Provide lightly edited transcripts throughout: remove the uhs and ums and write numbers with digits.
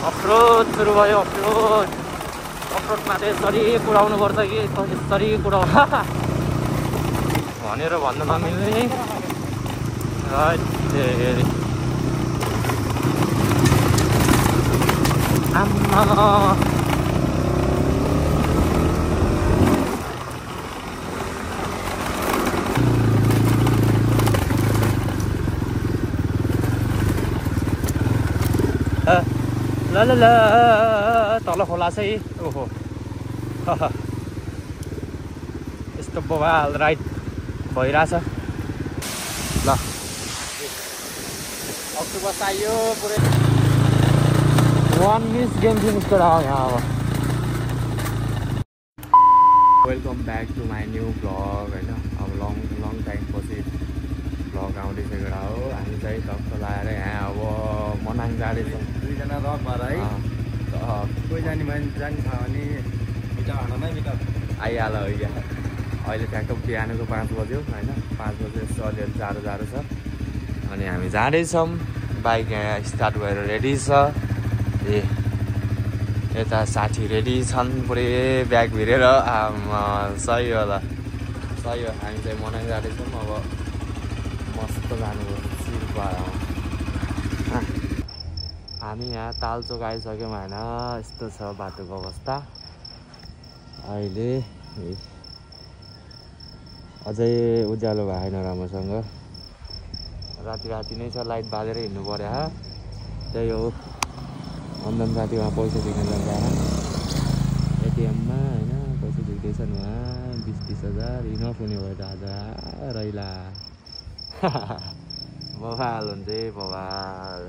अफरोड सुरु भयो। अफरोडमा चाहिँ यसरी कुदाउनु पर्छ कि यसरी कुदाउनु भनेर भन्नु नमिल्ने। आम्मा ल ल ल तल खोला चाहिँ ओहो यस्तो बवाल राइड भइरहेछ। ल अक्टोबर आयो पुरै 1 मिस गेम फिनिस गरायो यहाँ। अब welcome back to my new vlog होइन। अब लङ टाइम पछि भ्लग आउँदैछ एउटा हो। हामी चाहिँ टक्क लगाएर यहाँ अब मनाङ जाँदैछौँ। दुईजना रक भएर है कोही जाने भने जान्छ भने मिठा खानामै मिठा आइहाल होइन। अहिले ठ्याक्क बिहानको 5 बज्यो होइन। 5 बजे यस्तो अलिअलि जाडो छ अनि हामी जाँदैछौँ। बाइक यहाँ स्टार्ट भएर रेडी छ। ए यता साथी रेडी छन् पुरै ब्याग भिरेर। सही होला सही हो। हामी चाहिँ मनाङ जाँदैछौँ। अब मस्त जानुभयो सिलपाडामा। हामी यहाँ तालचोक आइसक्यौँ होइन। यस्तो छ बाटोको अवस्था अहिले। अझै उज्यालो भएन राम्रोसँग। राति नै छ। लाइट बालेर हिँड्नु पर्यो। त्यही हो अन्धन साथीमा पैसा झिक्न जान्छ एटिएममा होइन। पैसा झिक्दैछन् उहाँ 20-30 हजार इनफ हुने भयो त आज रैला बवाल हुन्छ बवाल।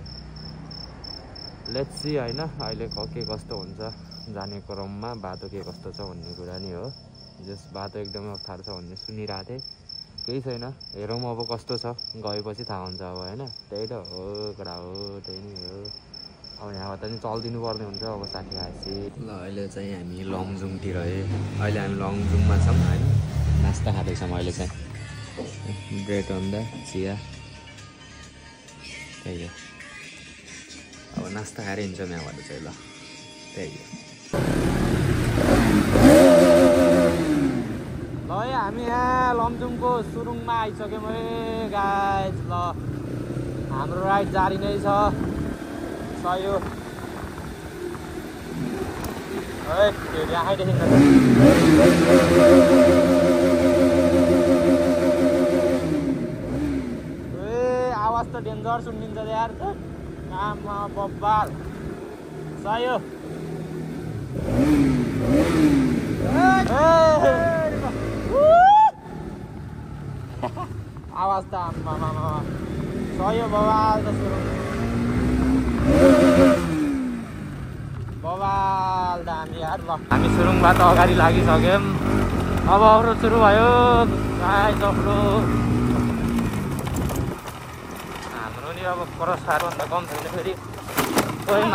लेट्स सी होइन अहिले के कस्तो हुन्छ जाने क्रममा। बाटो के कस्तो छ भन्ने कुरा नि हो। जस बाटो एकदमै अप्ठ्यारो छ भन्ने सुनिरहेको थिएँ। केही छैन हेरौँ अब कस्तो छ गएपछि थाहा हुन्छ अब होइन। त्यही त हो कुरा हो त्यही नै हो। अब यहाँबाट नि चलिदिनु पर्ने हुन्छ अब साथी आएपछि। ल अहिले चाहिँ हामी लङजुङतिर अहिले हामी लङजुङमा छौँ होइन। नास्ता खाँदैछौँ अहिले चाहिँ ब्रेड अन्डा चिया त्यही हो। अब नास्ता खाएर हिँड्छौँ यहाँबाट चाहिँ। ल त्यही हो। ल हामी यहाँ लमजुङको सुरुङमा आइसक्यौँ है गाइज। ल हाम्रो राइड जारी नै छ। सही हो है त्यो आइदेखि आवाज त डेन्जर सुनिन्छ यार। आमा बब्बाल सही हो। आवाज त आमा सही हो बवाल त सुरु बवाल दामी यार। ल हामी सुरुङबाट अगाडि लागिसक्यौँ। अब अफरोड सुरु भयो। हाम्रो नि अब पुरस्कारभन्दा कम छैन फेरि होइन।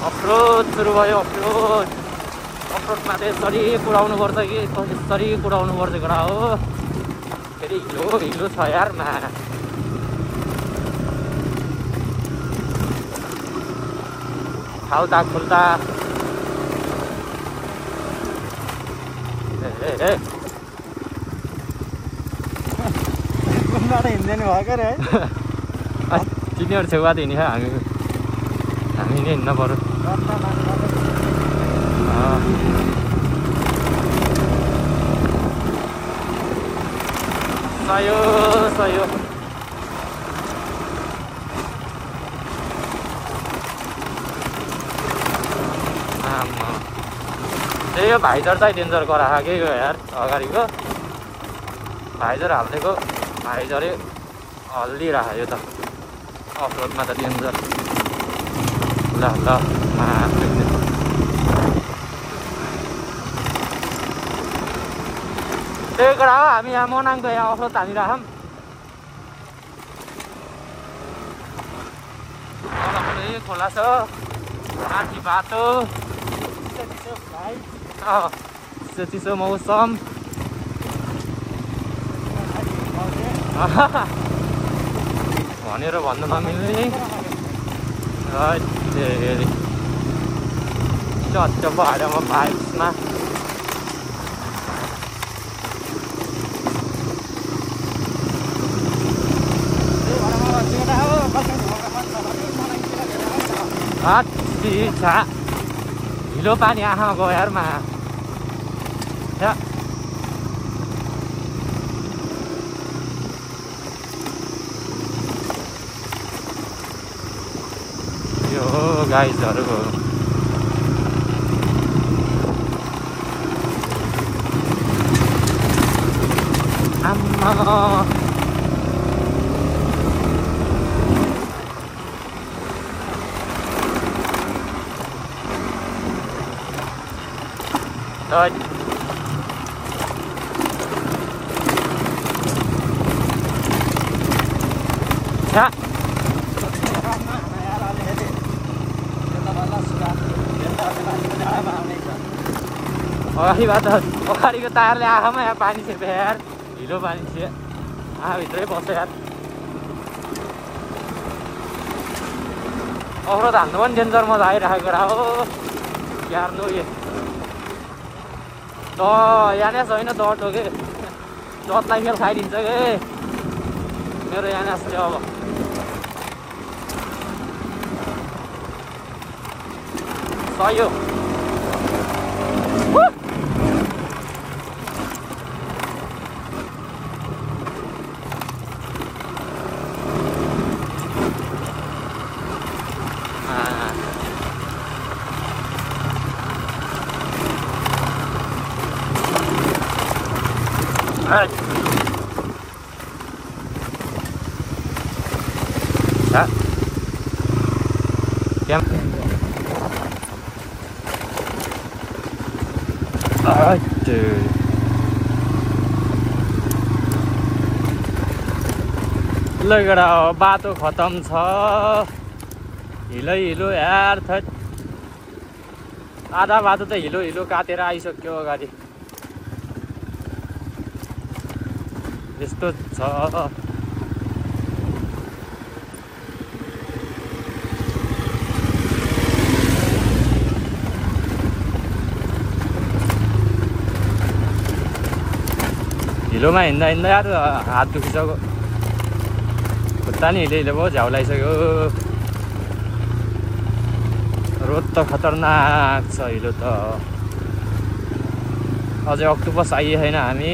अफरोड सुरु भयो। अफरोडमा चाहिँ यसरी कुदाउनु पर्छ कि यसरी कुदाउनु पर्छ कुरा हो। फेरि हिलो छ यारमा। खाल्ता खुल्ता हिँड्दैन भएको रे है। तिनीहरू छेउबाट हिँड्यो हामी नै हिँड्नु पर्यो। सही हो। त्यही हो भाइजर चाहिँ डेन्जर गराएको के यार। अगाडिको भाइजर हालिदिएको भाइजरै हल्लिरहेको यो त अफरोडमा त डेन्जर। ल त्यही कुरा हो। हामी यहाँ मनाङको यहाँ अफरोड हानिराखौँ। खोला छ माथि बाटो चिसो मौसम भनेर भन्नु नमिल्ने चट्ट पहाडमा बाइक्समा हिलो पानी आँखा गयो यारमा यो गाइजहरुको आम्मा rồi dạ अगाडिको तारले आँखामा यहाँ पानी छ यार हिलो पानी छ भित्रै बस्छ यार अफरोड हान्नु पनि डेन्जर मजा आइरहेको कुरा हो यार नो ये यानेस होइन दटो के जतलाई खेल खाइदिन्छ के मेरो यानेसले अब सही हो Dạ. Em. Trời. लगेर बाटो खतम छ हिलो यार थट आधा बाटो त हिलो काटेर आइसक्यो अगाडि यस्तो छ हिलोमा हिँड्दा यार हात दुखिसक्यो खुट्टा नि हिले भयो झ्याउ लागिसक्यो रोड त खतरनाक छ हिलो त अझै अक्टोपस आइएन हामी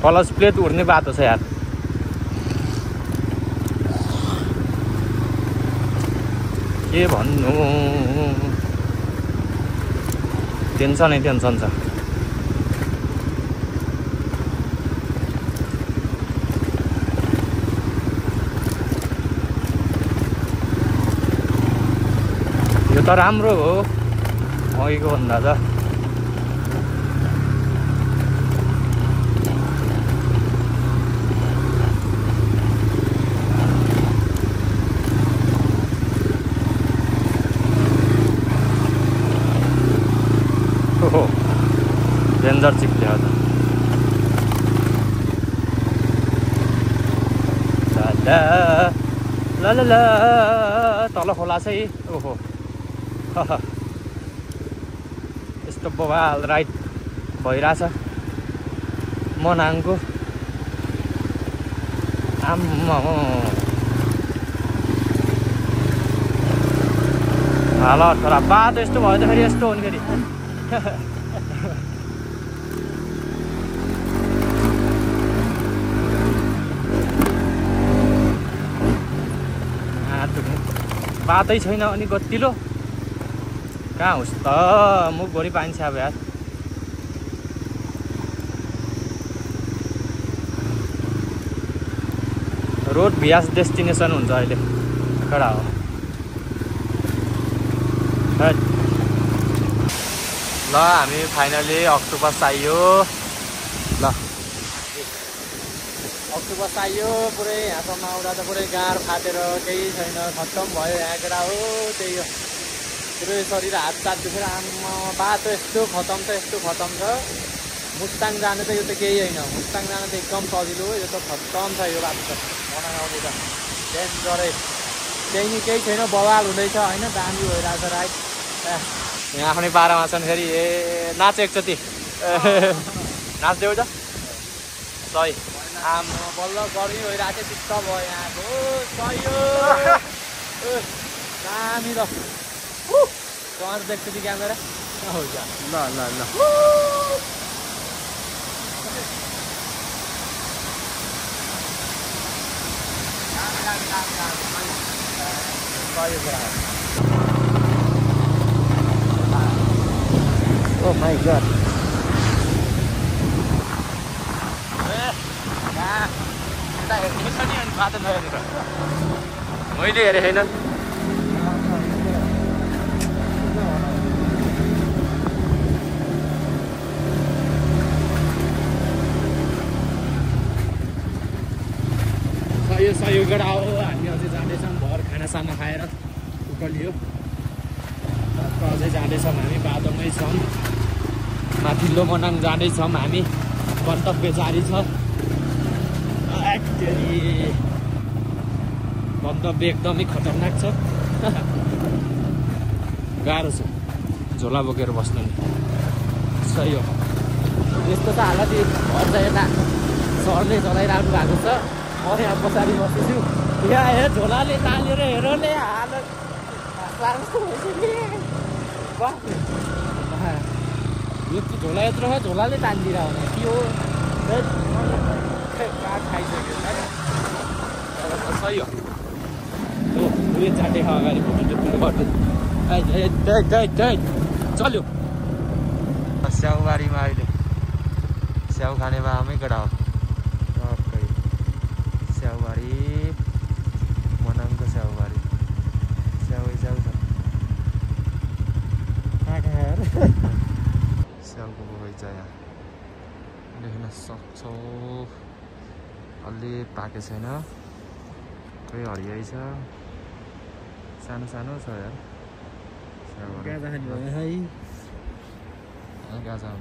कलर्स प्लेट उड्ने बाटो छ यार के भन्नु टेन्सनै टेन्सन छ यो त राम्रो हो अघिको भन्दा त डेन्जर चिप्ल्यो त ल तल खोला चाहिँ ओहो यस्तो बवाल राइड भइरहेछ मनाङको आम्मा ल छोरा बाटो यस्तो भयो त फेरि यस्तो हो नि फेरि बाटै छैन अनि गतिलो कहाँ होस् त मुखभरि पानी छ अब यार रोड भियास डेस्टिनेसन हुन्छ अहिले कडा हो ल हामी फाइनली अक्टोपस आइयो ल अक्टोपस आइयो पुरै यहाँसम्म आउँदा त पुरै गाड फाटेर केही छैन खत्तम भयो यहाँ केटा हो त्यही हो पुरै शरीर हात चाट्दैछ आम्मा बाटो यस्तो खत्तम छ मुस्ताङ जानु त यो त केही होइन मुस्ताङ जानु त एकदम सजिलो हो यो त खत्तम छ यो बाटो त बनाउने त डेन्जरै त्यही नि केही छैन बवाल हुँदैछ होइन दामी भइरहेको छ राइट यहाँ आफ्नै पारामा छन् फेरि ए नाच एकचोटि नाच्दै त सही आम्मा बल्ल गर्मी भइरहेको थियो चित्त भयो यहाँको सही हो दामी त कहाँ देख्छु कि क्यामेरा ल ल ल Oh my god. मैले हेरेँ होइन सहयोग गरेर आऊ हामी अझै जाँदैछौँ भर खानासाना खाएर उकालियो अझै जाँदैछौँ हामी बाटोमै छौँ माथिल्लो मनाङ जाँदैछौँ हामी गन्तव्य जारी छ गन्तव्य एकदमै खतरनाक छ गाह्रो छ झोला बोकेर बस्नु नि सही हो यस्तो त हालत घर यता सरले चलाइराख्नु भएको छ म यहाँ पछाडि बस्दैछु यहाँ हेर झोलाले तालेर हेरले हालत यति झोला यत्रो छ झोलाले तानिदिएर हुने के हो काठ खाइसक्यो सही हो उयो चाटे अगाडि फोटो गर्दै चल्यो स्याउबारीमा अहिले स्याउ खाने बामै कडा हो स्याउबारी मनाङको स्याउबारी स्याउै स्याउ छ स्याउको बगैँचा यहाँ देख्न सक्छौ अलि पाके छैन खोइ हरियै छ सानो सानो छ यार गाजा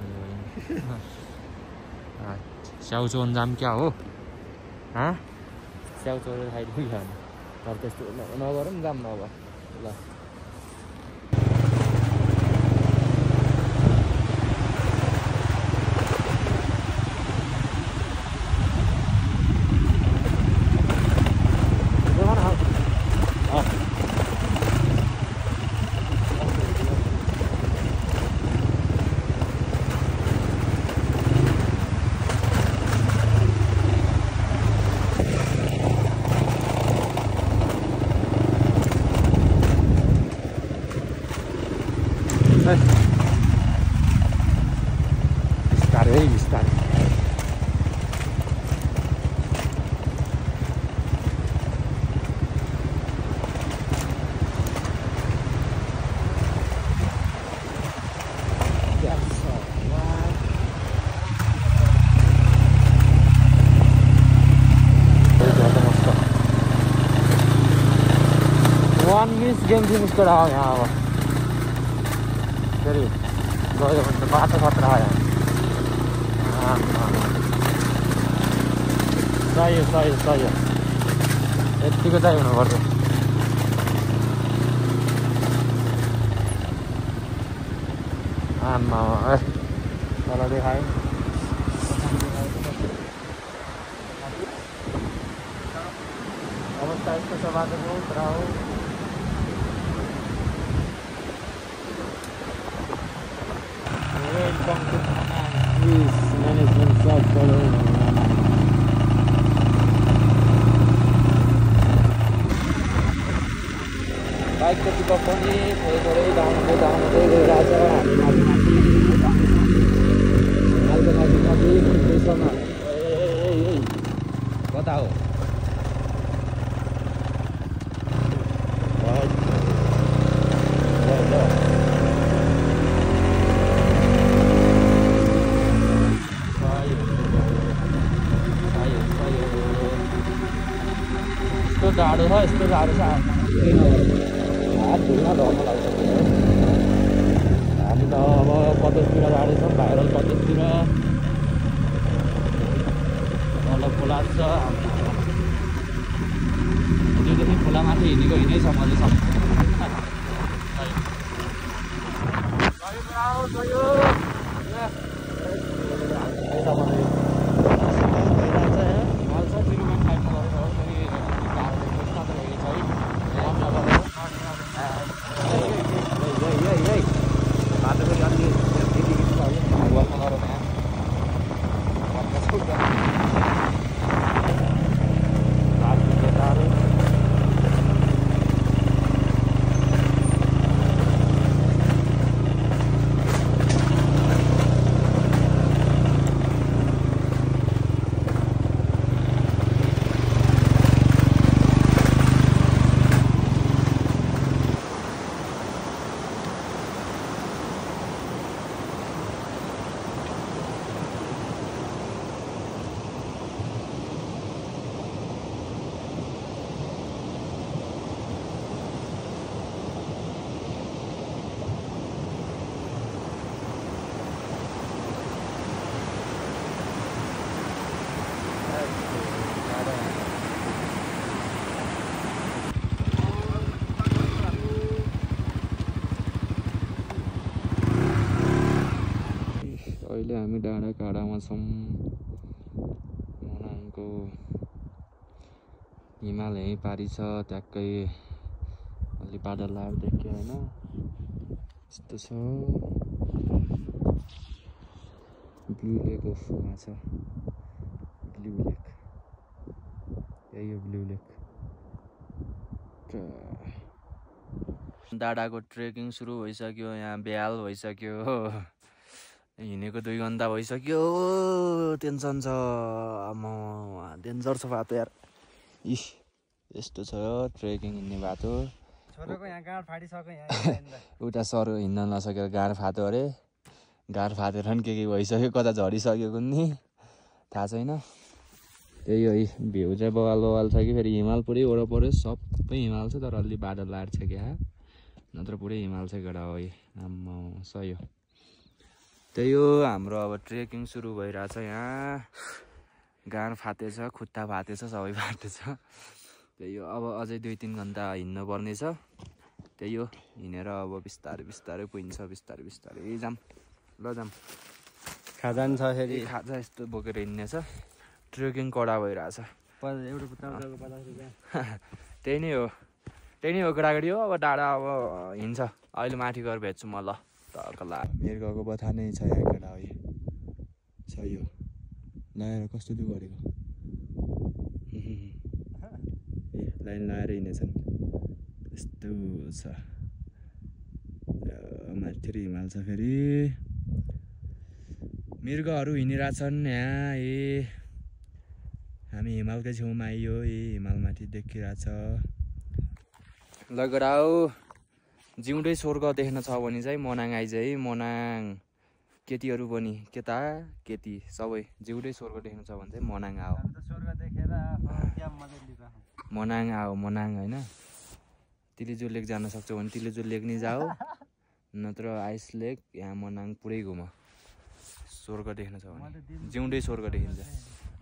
स्याउ चोन जाम क्या हो स्याउ चोरेर खाइदिनु खानु तर त्यस्तो नगरौँ जाम नभए ल बिस्तारै बिस्तारै वन मिस गेम थी मुझको रहा यहाँ अब फेरि गयो भने त बाटो खतरा आयो सही हो सही हो सही हो यतिको चाहिँ हुनुपर्छ आमा तल देखायो अवस्था यस्तो छ बाटोको खतरा हो Welcome to Manang Management South Carolina. Bike को पिकअप पनि थोरै डाउनदै गइरहेछ हामी माथि कता हो जाडो छ, यस्तो जाडो छ हात धुल्न ढल्न लागिसक्यो। हामी त अब प्रदेशतिर जाँदैछौँ, भाइरल प्रदेशतिर तल खोला छ। त्योदेखि खोलामाथि हिँडेको हिँडै छ मजासम्म। अहिले हामी डाँडाकाँडामा छौँ। मनाङको हिमाल यहीँ पारी छ, ट्याक्कै अलि बादल आएर देखियो होइन, यस्तो छ। ब्लू लेक अफ वहाँ छ, ब्लू लेक, यही हो ब्लू लेक। डाँडाको ट्रेकिङ सुरु भइसक्यो, यहाँ बेहाल भइसक्यो, हिँडेको 2 घन्टा भइसक्यो। टेन्सन छ, म डेन्जर छ बाटो यार। इस यस्तो छ ट्रेकिङ हिँड्ने बाटो। उता सर हिँड्न नसकेर गाड फाट्यो अरे, गाड फाटेर पनि के भइसक्यो, कता झरिसक्यो नि थाहा छैन। त्यही हो, भ्यू चाहिँ बवाल छ कि फेरि हिमाल पुरै वरपर सबै हिमाल छ, तर अलि बादल लाएर छ क्या, नत्र पुरै हिमाल छ गडा हो। आम्मा सही हो। त्यही हो, हाम्रो अब ट्रेकिङ सुरु भइरहेछ। यहाँ गाड फाटेछ, खुट्टा फाटेछ, सबै फाटेछ। त्यही हो, अब अझै 2-3 घन्टा हिँड्नु पर्ने छ। त्यही हो, हिँडेर अब बिस्तारै बिस्तारै पुगिन्छ, बिस्तारै बिस्तारै जाम। ल जाम, खाजा छ फेरि, खाजा यस्तो बोकेर हिँड्ने छ। ट्रेकिङ कडा भइरहेछ। त्यही नै हो, त्यही नै हो केटाकेटी हो। अब डाँडा अब हिँड्छ, अहिले माथि गएर भेट्छु म। ल तर्कला मृगको बथा नै छ यहाँ केटा हो, सही हो। लगाएर कस्तो दु गरेको, लाइन लगाएर हिँडेछन्, यस्तो छ। माथितिर हिमाल छ, फेरि मृगहरू हिँडिरहेछन् यहाँ। हामी हिमालकै छेउमा आइयो, हिमालमाथि देखिरहेछ। लगडाउ जिउँदै स्वर्ग देख्न छ भने चाहिँ मनाङ आइज है। मनाङ केटीहरू पनि, केटा केटी सबै जिउँदै स्वर्ग देख्न छ भने चाहिँ मनाङ आओ, मनाङ आओ, मनाङ होइन। तिलेजु लेक जान सक्छौ भने तिलेजु लेक नि जाऊ, नत्र आइस लेक, यहाँ मनाङ पुरै घुम। स्वर्ग देख्न छ भने जिउँदै स्वर्ग देखिन्छ।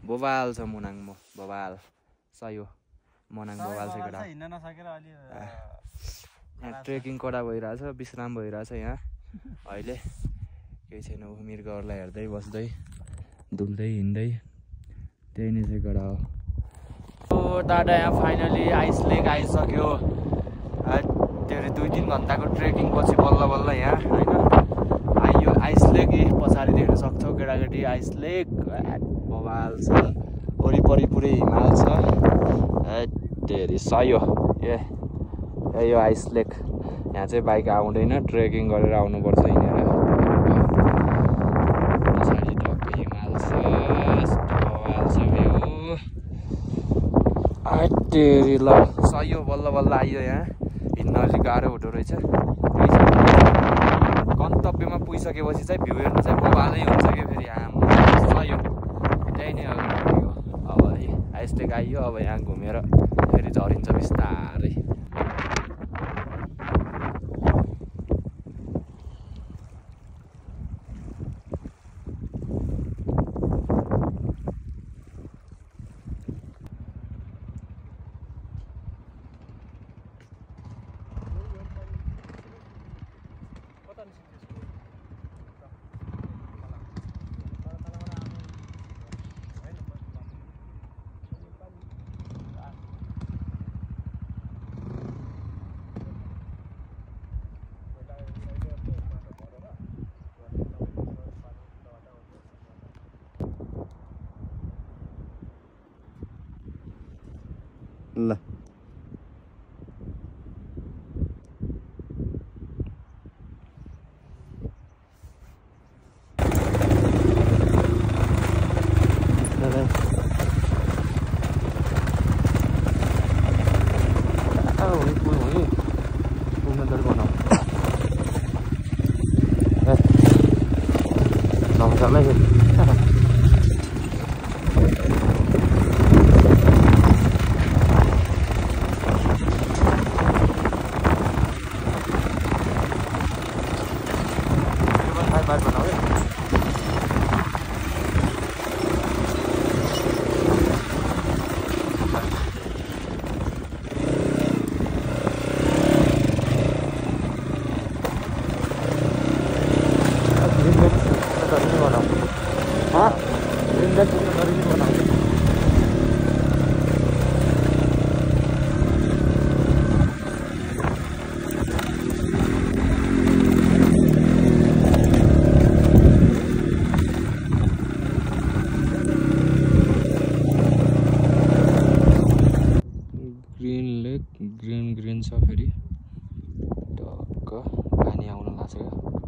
बबाल छ मनाङ, बबाल सही हो। मनाङ बबाल छ केटा। यहाँ ट्रेकिङ कडा भइरहेछ, विश्राम भइरहेछ यहाँ अहिले। केही छैन, मृगहरूलाई हेर्दै बस्दै डुल्दै हिँड्दै, त्यही नै चाहिँ कडा हो। डाँडा यहाँ फाइनली आइस लेक आइसक्यो। त्यो 2-3 घन्टाको ट्रेकिङ पछि बल्ल बल्ल यहाँ होइन आइयो आइस लेक। पछाडि देख्न सक्छौ केटाकेटी, आइस लेक बबाल छ। वरिपरि पुरै हिमाल छ। धेरै सही हो। यो आइस लेक, यहाँ चाहिँ बाइक आउँदैन, ट्रेकिङ गरेर आउनुपर्छ हिँडेर। पछाडि टक्कै हिमाल छ, बबाल छ भ्यू। तेरी ल सही हो, बल्ल बल्ल आइयो। यहाँ हिँड्न अलिक गाह्रो हुँदो रहेछ। गन्तव्यमा पुगिसकेपछि चाहिँ भ्यू हेर्नु चाहिँ बबालै हुन्छ क्या फेरि। आमा सही हो, त्यही नै हो। अब आइस लेक आइयो, अब यहाँ घुमेर फेरि झरिन्छ बिस्तारै। ल ग्रीन छ फेरि टक्क पानी आउन लाग्छ क्या।